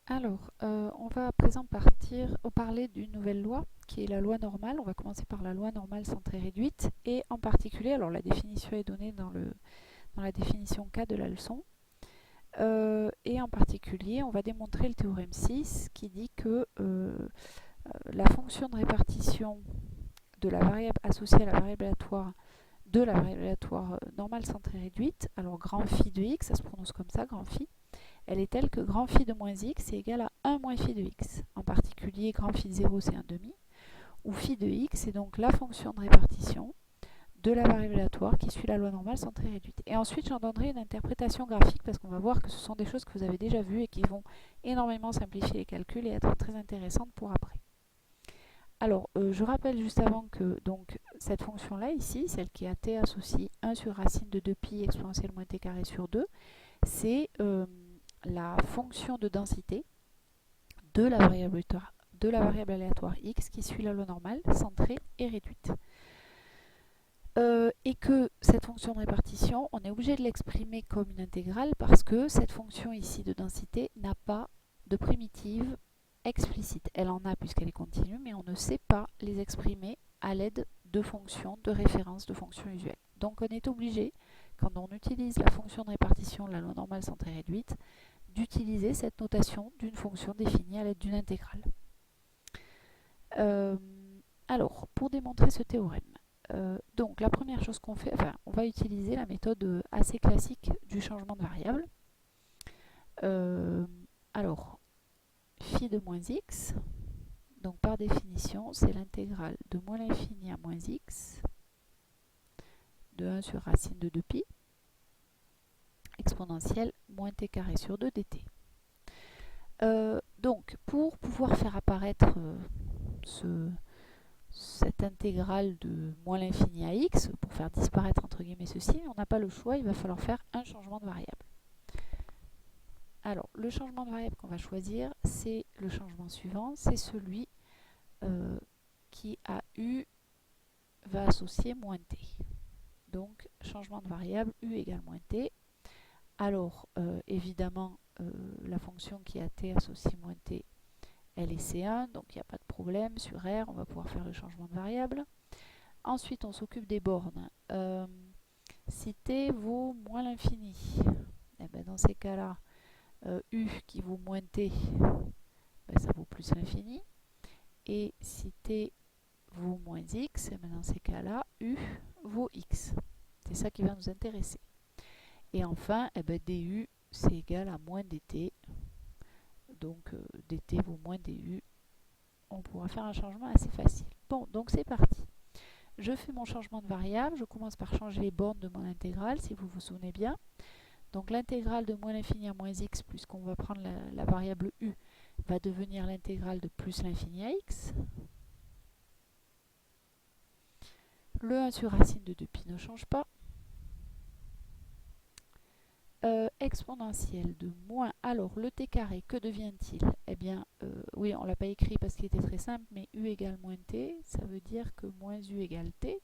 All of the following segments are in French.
Alors, on va à présent parler d'une nouvelle loi qui est la loi normale. On va commencer par la loi normale centrée réduite et en particulier, alors la définition est donnée dans la définition K de la leçon. Et en particulier, on va démontrer le théorème 6 qui dit que la fonction de répartition de la variable associée à la variable aléatoire de la variable aléatoire normale centrée réduite, alors grand phi de x, ça se prononce comme ça, grand phi, elle est telle que grand phi de moins x est égal à 1 moins phi de x. En particulier, grand phi de 0 c'est 1 demi, où phi de x est donc la fonction de répartition de la variable aléatoire qui suit la loi normale centrée réduite. Et ensuite, j'en donnerai une interprétation graphique parce qu'on va voir que ce sont des choses que vous avez déjà vues et qui vont énormément simplifier les calculs et être très intéressantes pour après. Alors, je rappelle juste avant que donc, cette fonction-là ici, celle qui est à t associe 1 sur racine de 2pi exponentielle moins t carré sur 2, c'est la fonction de densité de la variable aléatoire x qui suit la loi normale, centrée et réduite. Et que cette fonction de répartition, on est obligé de l'exprimer comme une intégrale parce que cette fonction ici de densité n'a pas de primitive explicite. Elle en a puisqu'elle est continue, mais on ne sait pas les exprimer à l'aide de fonctions de référence, de fonctions usuelles. Donc on est obligé, quand on utilise la fonction de répartition de la loi normale centrée réduite, d'utiliser cette notation d'une fonction définie à l'aide d'une intégrale. Alors, pour démontrer ce théorème, donc la première chose qu'on fait, on va utiliser la méthode assez classique du changement de variable. Alors, phi de moins x, donc par définition, c'est l'intégrale de moins l'infini à moins x de 1 sur racine de 2pi exponentielle moins t carré sur 2 dt. Donc, pour pouvoir faire apparaître cette intégrale de moins l'infini à x, pour faire disparaître entre guillemets ceci, on n'a pas le choix, il va falloir faire un changement de variable. Alors, le changement de variable qu'on va choisir, c'est le changement suivant, c'est celui qui à u va associer moins t. Donc, changement de variable u égale moins t. Alors, évidemment, la fonction qui a t associe moins t, elle est C1, donc il n'y a pas de problème. Sur R, on va pouvoir faire le changement de variable. Ensuite, on s'occupe des bornes. Si t vaut moins l'infini, eh ben dans ces cas-là, u qui vaut moins t, ben ça vaut plus l'infini. Et si t vaut moins x, eh ben dans ces cas-là, u vaut x. C'est ça qui va nous intéresser. Et enfin, eh ben du, c'est égal à moins dt. Donc dt vaut moins du. On pourra faire un changement assez facile. Bon, donc c'est parti. Je fais mon changement de variable. Je commence par changer les bornes de mon intégrale, si vous vous souvenez bien. Donc l'intégrale de moins l'infini à moins x, puisqu'on va prendre la variable u, va devenir l'intégrale de plus l'infini à x. Le 1 sur racine de 2pi ne change pas. Exponentielle de moins, alors le t carré, que devient-il? Eh bien, oui, on ne l'a pas écrit parce qu'il était très simple, mais u égale moins t, ça veut dire que moins u égale t.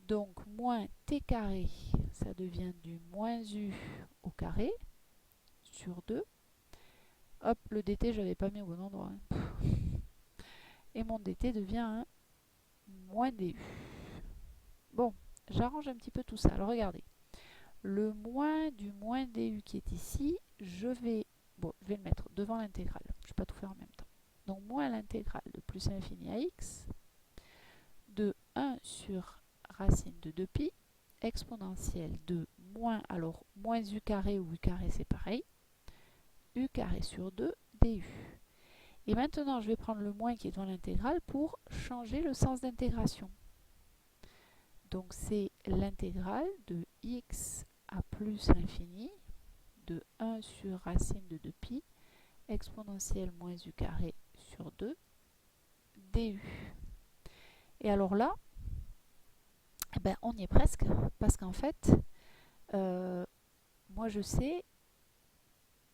Donc, moins t carré, ça devient du moins u au carré, sur 2. Hop, le dt, je n'avais pas mis au bon endroit. Et mon dt devient un moins du. Bon, j'arrange un petit peu tout ça. Alors, regardez. Le moins du moins du qui est ici, je vais le mettre devant l'intégrale. Je ne vais pas tout faire en même temps. Donc moins l'intégrale de plus l'infini à x de 1 sur racine de 2pi exponentielle de moins, alors moins u carré ou u carré c'est pareil, u carré sur 2 du. Et maintenant je vais prendre le moins qui est devant l'intégrale pour changer le sens d'intégration. Donc c'est l'intégrale de x à plus l'infini de 1 sur racine de 2pi exponentielle moins u carré sur 2 du. Et alors là, eh ben, on y est presque, parce qu'en fait, moi je sais,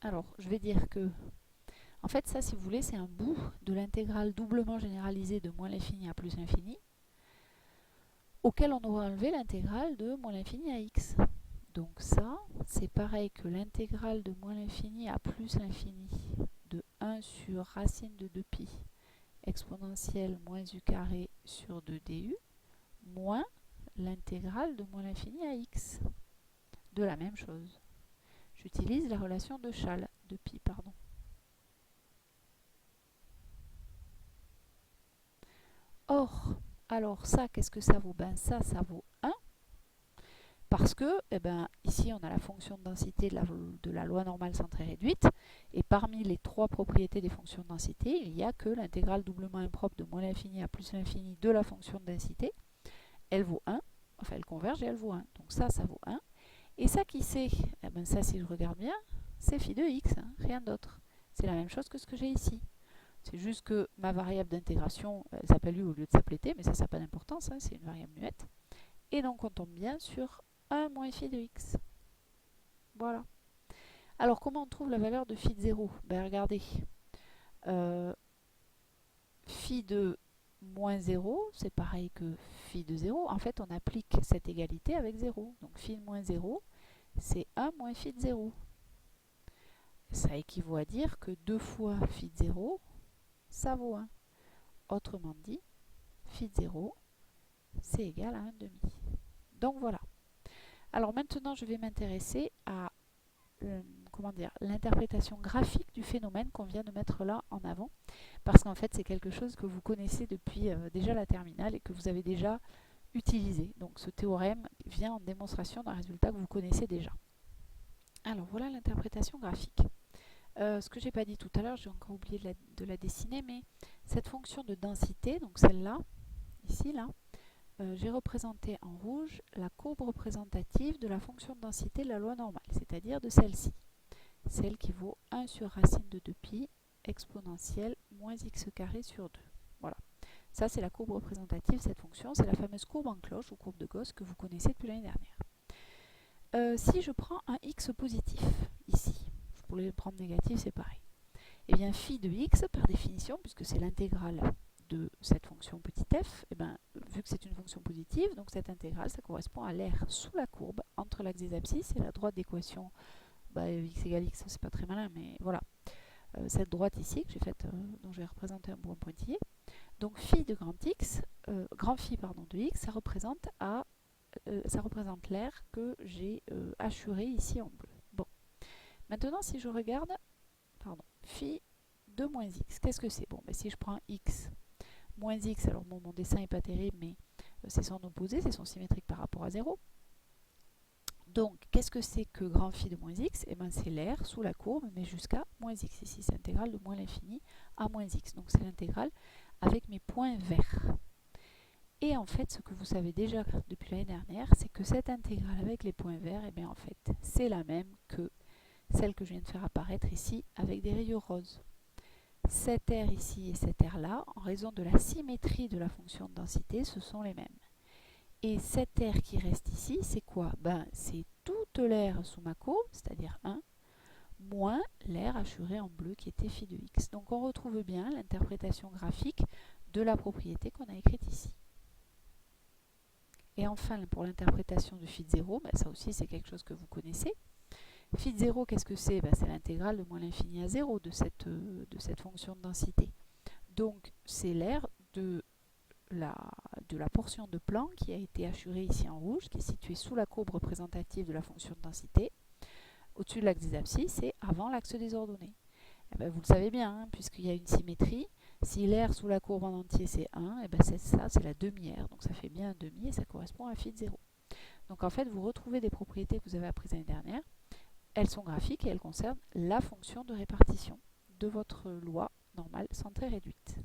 alors je vais dire que, en fait ça si vous voulez c'est un bout de l'intégrale doublement généralisée de moins l'infini à plus l'infini, auquel on aura enlevé l'intégrale de moins l'infini à x. Donc ça, c'est pareil que l'intégrale de moins l'infini à plus l'infini 1 sur racine de 2pi exponentielle moins u carré sur 2du moins l'intégrale de moins l'infini à x de la même chose. J'utilise la relation de Chasles, de pi, pardon. Or, alors ça, qu'est-ce que ça vaut? Ben ça vaut 1. Parce que, ici, on a la fonction de densité de la loi normale centrée réduite. Et parmi les trois propriétés des fonctions de densité, il n'y a que l'intégrale doublement impropre de moins l'infini à plus l'infini de la fonction de densité. Elle vaut 1. Enfin, elle converge et elle vaut 1. Donc ça vaut 1. Et ça, qui c'est? Ça, si je regarde bien, c'est phi de x, hein, rien d'autre. C'est la même chose que ce que j'ai ici. C'est juste que ma variable d'intégration, elle s'appelle u au lieu de s'appeler t, mais ça n'a pas d'importance, hein, c'est une variable muette. Et donc, on tombe bien sur 1 moins phi de x. Voilà. Alors, comment on trouve la valeur de phi de 0? Ben, regardez. Phi de moins 0, c'est pareil que phi de 0. En fait, on applique cette égalité avec 0. Donc, phi de moins 0, c'est 1 moins phi de 0. Ça équivaut à dire que 2 fois phi de 0, ça vaut 1. Autrement dit, phi de 0, c'est égal à 1,5. Donc voilà. Alors maintenant, je vais m'intéresser à l'interprétation graphique du phénomène qu'on vient de mettre là en avant. Parce qu'en fait, c'est quelque chose que vous connaissez depuis déjà la terminale et que vous avez déjà utilisé. Donc ce théorème vient en démonstration d'un résultat que vous connaissez déjà. Alors voilà l'interprétation graphique. Ce que j'ai pas dit tout à l'heure, j'ai encore oublié de la dessiner, mais cette fonction de densité, donc celle-là, ici, là, j'ai représenté en rouge la courbe représentative de la fonction de densité de la loi normale, c'est-à-dire de celle-ci, celle qui vaut 1 sur racine de 2pi exponentielle moins x carré sur 2. Voilà. Ça, c'est la courbe représentative, cette fonction, c'est la fameuse courbe en cloche ou courbe de Gauss que vous connaissez depuis l'année dernière. Si je prends un x positif, ici, je pourrais le prendre négatif, c'est pareil. Et bien, phi de x, par définition, puisque c'est l'intégrale de cette fonction petit f, vu que c'est une fonction positive, donc cette intégrale, ça correspond à l'aire sous la courbe entre l'axe des abscisses et la droite d'équation x égale x, c'est pas très malin, mais voilà. Cette droite ici, que j'ai faite, dont j'ai représenté un point pointillé. Donc phi de grand x, grand phi pardon, de x, ça représente l'aire que j'ai hachurée ici en bleu. Bon. Maintenant, si je regarde, phi de moins x, qu'est-ce que c'est? Bon, si je prends x moins x, alors bon, mon dessin n'est pas terrible, mais c'est son opposé, c'est son symétrique par rapport à 0. Donc, qu'est-ce que c'est que grand phi de moins x? Eh bien, c'est l'aire sous la courbe, mais jusqu'à moins x. Ici, c'est l'intégrale de moins l'infini à moins x. Donc, c'est l'intégrale avec mes points verts. Et en fait, ce que vous savez déjà depuis l'année dernière, c'est que cette intégrale avec les points verts, eh bien, en fait, c'est la même que celle que je viens de faire apparaître ici avec des rayures roses. Cette aire ici et cette aire-là, en raison de la symétrie de la fonction de densité, ce sont les mêmes. Et cette aire qui reste ici, c'est quoi? C'est toute l'aire sous ma courbe, c'est-à-dire 1, moins l'aire hachurée en bleu qui était phi de x. Donc on retrouve bien l'interprétation graphique de la propriété qu'on a écrite ici. Et enfin, pour l'interprétation de phi de 0, ça aussi c'est quelque chose que vous connaissez. Phi de 0, qu'est-ce que c'est? C'est l'intégrale de moins l'infini à 0 de cette fonction de densité. Donc c'est l'aire de la portion de plan qui a été hachurée ici en rouge, qui est située sous la courbe représentative de la fonction de densité, au-dessus de l'axe des abscisses et avant l'axe des ordonnées. Vous le savez bien, hein, puisqu'il y a une symétrie, si l'aire sous la courbe en entier c'est 1, c'est ça, c'est la demi-aire, donc ça fait bien un demi et ça correspond à phi de 0. Donc en fait, vous retrouvez des propriétés que vous avez apprises l'année dernière, elles sont graphiques et elles concernent la fonction de répartition de votre loi normale centrée réduite.